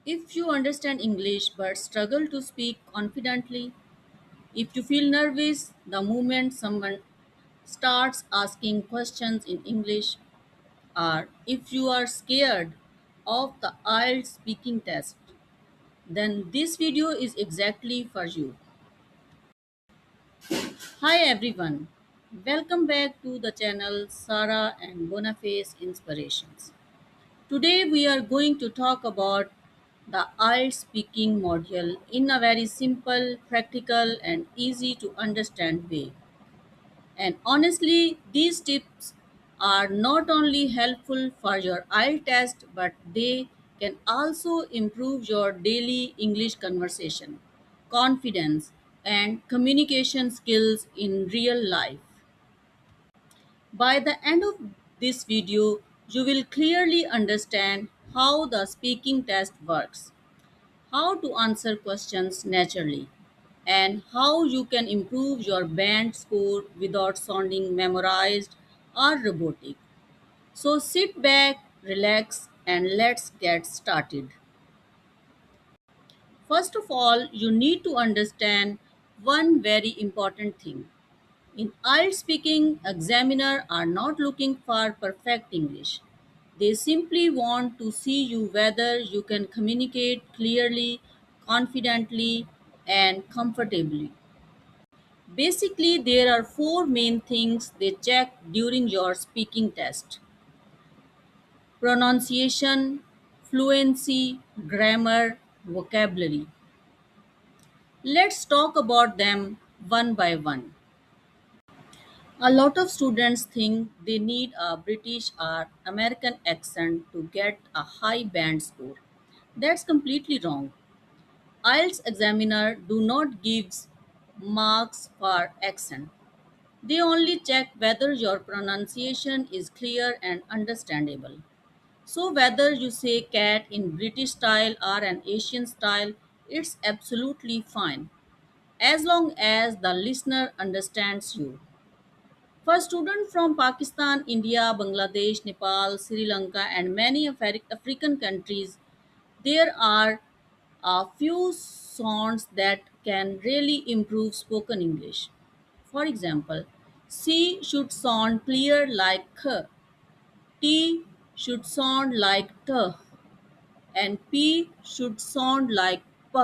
If you understand English but struggle to speak confidently, if you feel nervous the moment someone starts asking questions in English, or if you are scared of the IELTS speaking test, then this video is exactly for you. Hi everyone, welcome back to the channel Sarah and Boniface Inspirations. Today we are going to talk about the IELTS speaking module in a very simple, practical and easy to understand way. And honestly, these tips are not only helpful for your IELTS test but they can also improve your daily English conversation, confidence and communication skills in real life. By the end of this video, you will clearly understand how the speaking test works, how to answer questions naturally, and how you can improve your band score without sounding memorized or robotic. So sit back, relax, and let's get started. First of all, you need to understand one very important thing. In IELTS speaking, examiners are not looking for perfect English. They simply want to see you whether you can communicate clearly, confidently, and comfortably. Basically, there are four main things they check during your speaking test: pronunciation, fluency, grammar, vocabulary. Let's talk about them one by one. A lot of students think they need a British or American accent to get a high band score. That's completely wrong. IELTS examiner do not give marks for accent. They only check whether your pronunciation is clear and understandable. So whether you say cat in British style or an Asian style, it's absolutely fine as long as the listener understands you. For students from Pakistan, India, Bangladesh, Nepal, Sri Lanka, and many African countries, there are a few sounds that can really improve spoken English. For example, C should sound clear like k, T should sound like t, and P should sound like p.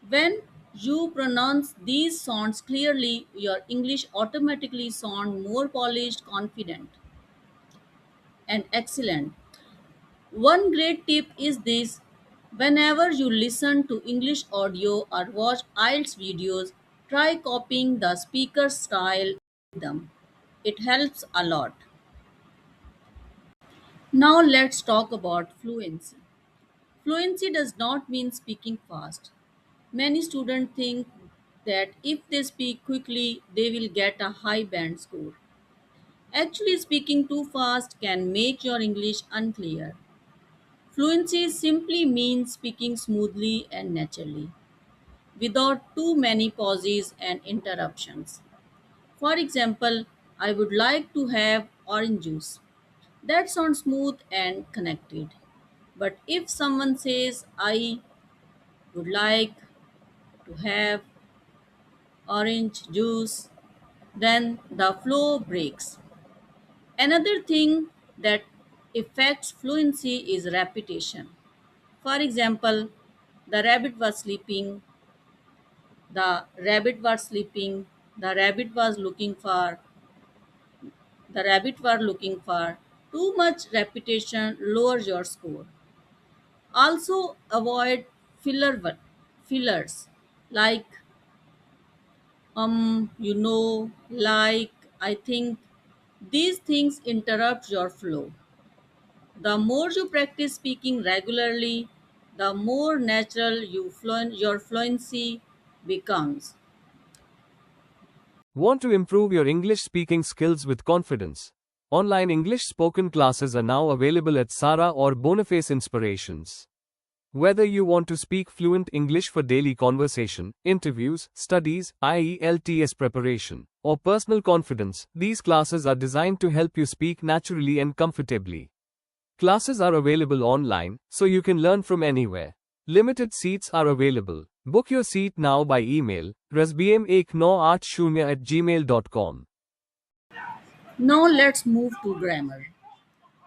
When you pronounce these sounds clearly, your English automatically sound more polished, confident, and excellent. One great tip is this: whenever you listen to English audio or watch IELTS videos, try copying the speaker's style with them. It helps a lot. Now let's talk about fluency. Fluency does not mean speaking fast. Many students think that if they speak quickly, they will get a high band score. Actually, speaking too fast can make your English unclear. Fluency simply means speaking smoothly and naturally, without too many pauses and interruptions. For example, I would like to have orange juice. That sounds smooth and connected. But if someone says, I would like to have orange juice, then the flow breaks. Another thing that affects fluency is repetition. For example, the rabbit was sleeping, the rabbit was sleeping, the rabbit was looking for, the rabbit were looking for. Too much repetition lowers your score. Also avoid fillers like like, I think. These things interrupt your flow. The more you practice speaking regularly, the more natural your fluency becomes. Want to improve your English speaking skills with confidence? Online English spoken classes are now available at Sara or Boniface Inspirations. Whether you want to speak fluent English for daily conversation, interviews, studies, IELTS preparation, or personal confidence, these classes are designed to help you speak naturally and comfortably. Classes are available online, so you can learn from anywhere. Limited seats are available. Book your seat now by email rasbm1980@gmail.com. Now let's move to grammar.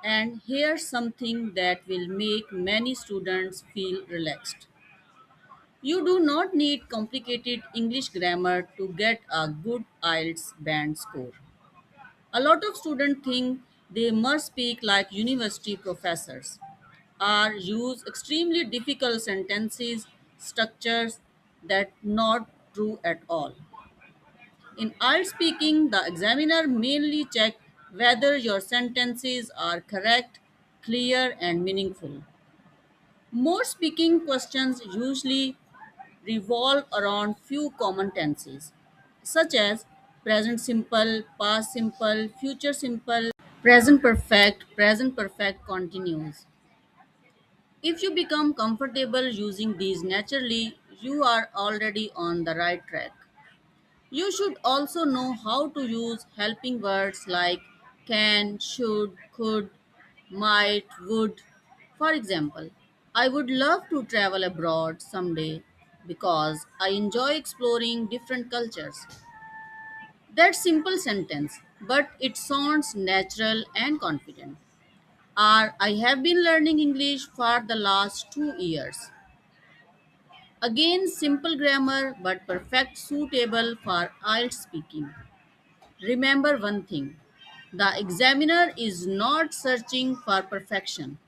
And here's something that will make many students feel relaxed. You do not need complicated English grammar to get a good IELTS band score. A lot of students think they must speak like university professors or use extremely difficult sentences, structures that not true at all. In IELTS speaking, the examiner mainly checks whether your sentences are correct, clear, and meaningful. Most speaking questions usually revolve around few common tenses, such as present simple, past simple, future simple, present perfect continuous. If you become comfortable using these naturally, you are already on the right track. You should also know how to use helping words like can, should, could, might, would. For example, I would love to travel abroad someday because I enjoy exploring different cultures. That simple sentence, but it sounds natural and confident. Or I have been learning English for the last 2 years. Again, simple grammar but perfect suitable for IELTS speaking. Remember one thing, the examiner is not searching for perfection.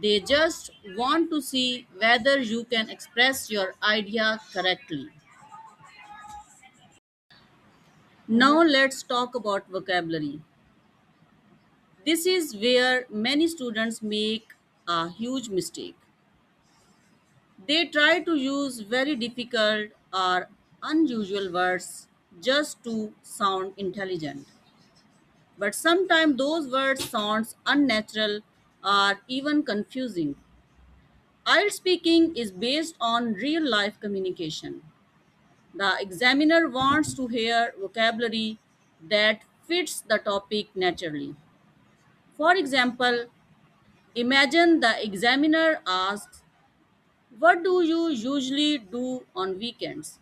They just want to see whether you can express your idea correctly. Now let's talk about vocabulary. This is where many students make a huge mistake. They try to use very difficult or unusual words just to sound intelligent. But sometimes those words sounds unnatural or even confusing. IELTS speaking is based on real life communication. The examiner wants to hear vocabulary that fits the topic naturally. For example, imagine the examiner asks, "What do you usually do on weekends?"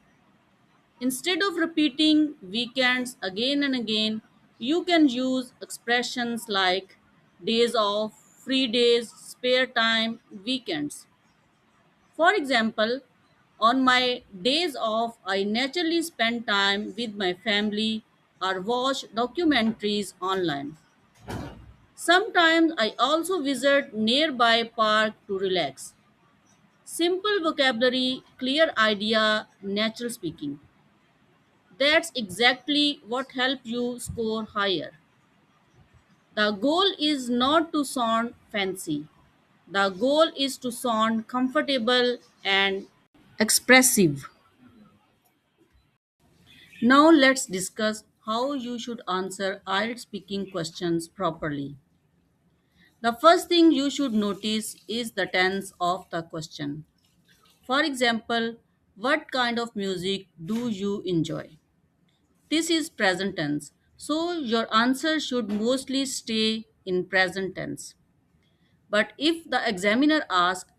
Instead of repeating weekends again and again, you can use expressions like days off, free days, spare time, weekends. For example, on my days off, I naturally spend time with my family or watch documentaries online. Sometimes I also visit nearby park to relax. Simple vocabulary, clear idea, natural speaking. That's exactly what helps you score higher. The goal is not to sound fancy. The goal is to sound comfortable and expressive. Now let's discuss how you should answer IELTS speaking questions properly. The first thing you should notice is the tense of the question. For example, what kind of music do you enjoy? This is present tense, so your answer should mostly stay in present tense. But if the examiner asks,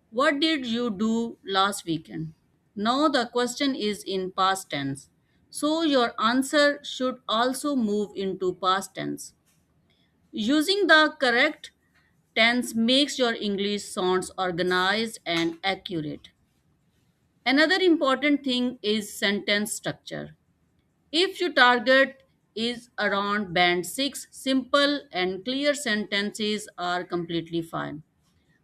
"What did you do last weekend?" Now the question is in past tense, so your answer should also move into past tense. Using the correct tense makes your English sounds organized and accurate. Another important thing is sentence structure. If your target is around band 6, simple and clear sentences are completely fine.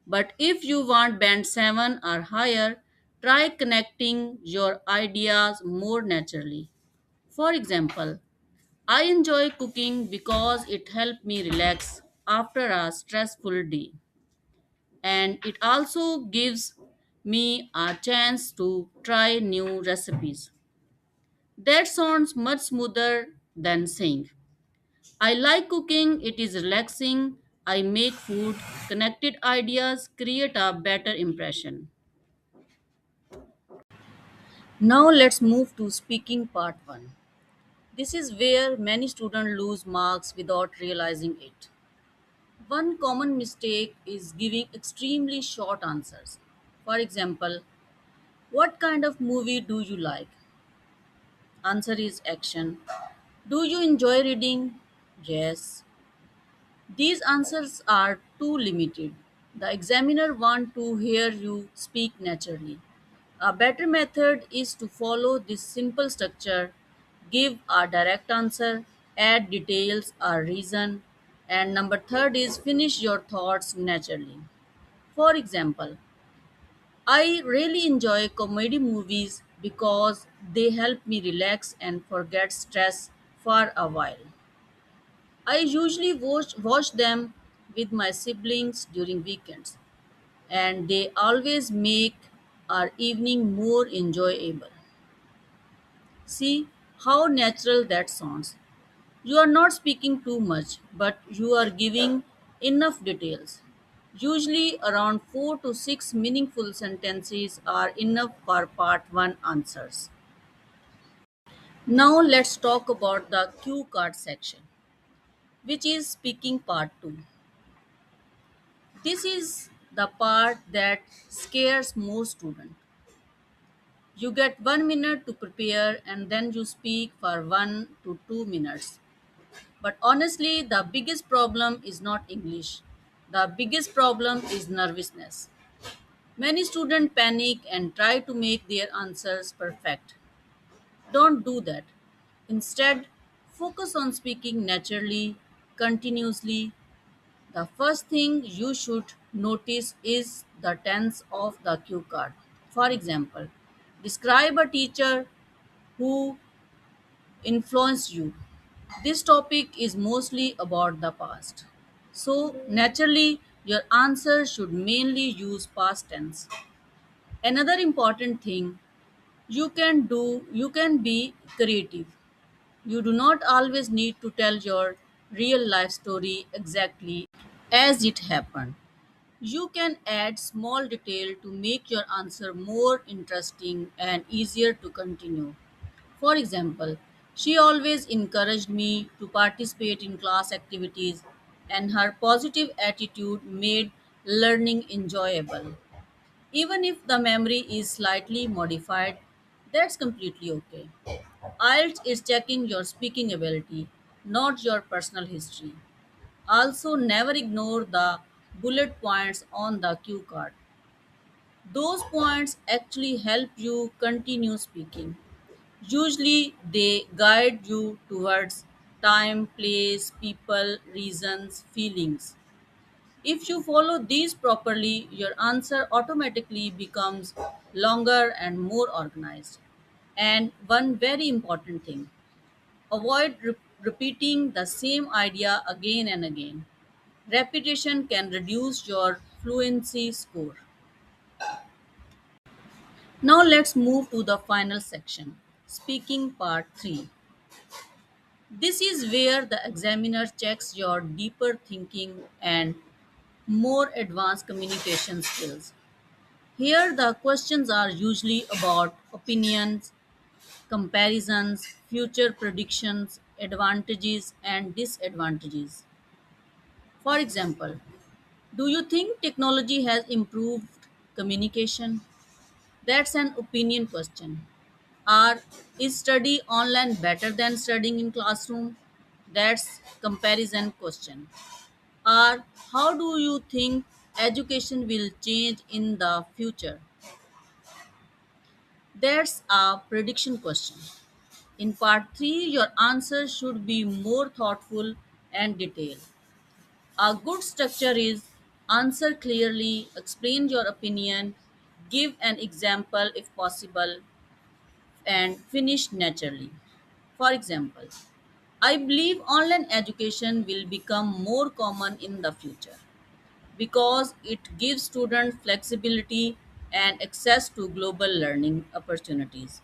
But if you want band 7 or higher, try connecting your ideas more naturally. For example, I enjoy cooking because it helps me relax after a stressful day, and it also gives me a chance to try new recipes. That sounds much smoother than saying, "I like cooking, it is relaxing, I make food." Connected ideas create a better impression. Now let's move to speaking part 1. This is where many students lose marks without realizing it. One common mistake is giving extremely short answers. For example, what kind of movie do you like? Answer is action. Do you enjoy reading? Yes. These answers are too limited. The examiner wants to hear you speak naturally. A better method is to follow this simple structure: give a direct answer, add details or reason, and number third is finish your thoughts naturally. For example, I really enjoy comedy movies because they help me relax and forget stress for a while. I usually watch them with my siblings during weekends, and they always make our evening more enjoyable. See how natural that sounds. You are not speaking too much, but you are giving enough details. Usually, around 4 to 6 meaningful sentences are enough for part 1 answers. Now, let's talk about the cue card section, which is speaking part 2. This is the part that scares most students. You get 1 minute to prepare and then you speak for 1 to 2 minutes. But honestly, the biggest problem is not English. The biggest problem is nervousness. Many students panic and try to make their answers perfect. Don't do that. Instead, focus on speaking naturally, continuously. The first thing you should notice is the tense of the cue card. For example, describe a teacher who influenced you. This topic is mostly about the past. So, naturally, your answer should mainly use past tense. Another important thing you can be creative. You do not always need to tell your real life story exactly as it happened. You can add small detail to make your answer more interesting and easier to continue. For example, she always encouraged me to participate in class activities, and her positive attitude made learning enjoyable. Even if the memory is slightly modified, that's completely okay. IELTS is checking your speaking ability, not your personal history. Also, never ignore the bullet points on the cue card. Those points actually help you continue speaking. Usually, they guide you towards time, place, people, reasons, feelings. If you follow these properly, your answer automatically becomes longer and more organized. And one very important thing: avoid repeating the same idea again and again. Repetition can reduce your fluency score. Now, let's move to the final section, speaking part 3. This is where the examiner checks your deeper thinking and more advanced communication skills. Here, the questions are usually about opinions, comparisons, future predictions, advantages, and disadvantages. For example, do you think technology has improved communication? That's an opinion question. Or is study online better than studying in classroom? That's comparison question. Or how do you think education will change in the future? That's a prediction question. In part 3, your answer should be more thoughtful and detailed. A good structure is answer clearly, explain your opinion, give an example if possible, and finish naturally. For example, I believe online education will become more common in the future because it gives students flexibility and access to global learning opportunities.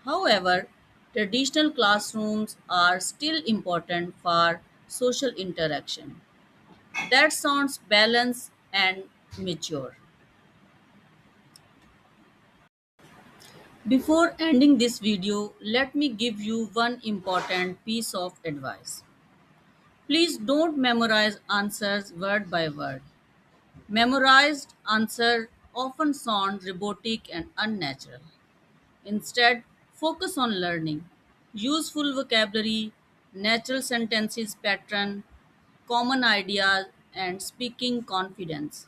However, traditional classrooms are still important for social interaction. That sounds balanced and mature. Before ending this video, let me give you one important piece of advice. Please don't memorize answers word by word. Memorized answers often sound robotic and unnatural. Instead, focus on learning useful vocabulary, natural sentences pattern, common ideas, and speaking confidence.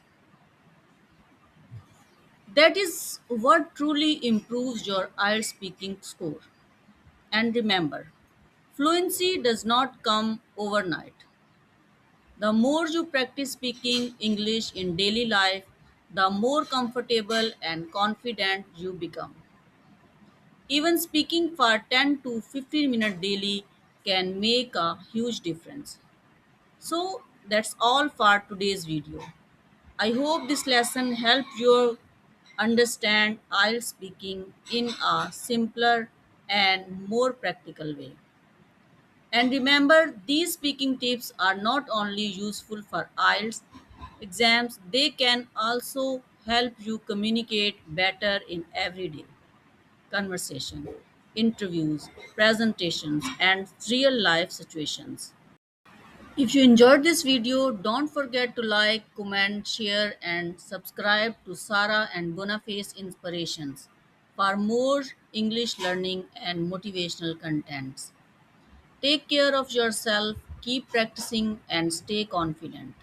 That is what truly improves your IELTS speaking score. And remember, fluency does not come overnight. The more you practice speaking English in daily life, the more comfortable and confident you become. Even speaking for 10 to 15 minutes daily can make a huge difference. So that's all for today's video. I hope this lesson helped you understand IELTS speaking in a simpler and more practical way. And remember, these speaking tips are not only useful for IELTS exams, they can also help you communicate better in everyday conversation, interviews, presentations, and real life situations. If you enjoyed this video, don't forget to like, comment, share, and subscribe to Sarah and Boniface Inspirations for more English learning and motivational contents. Take care of yourself, keep practicing, and stay confident.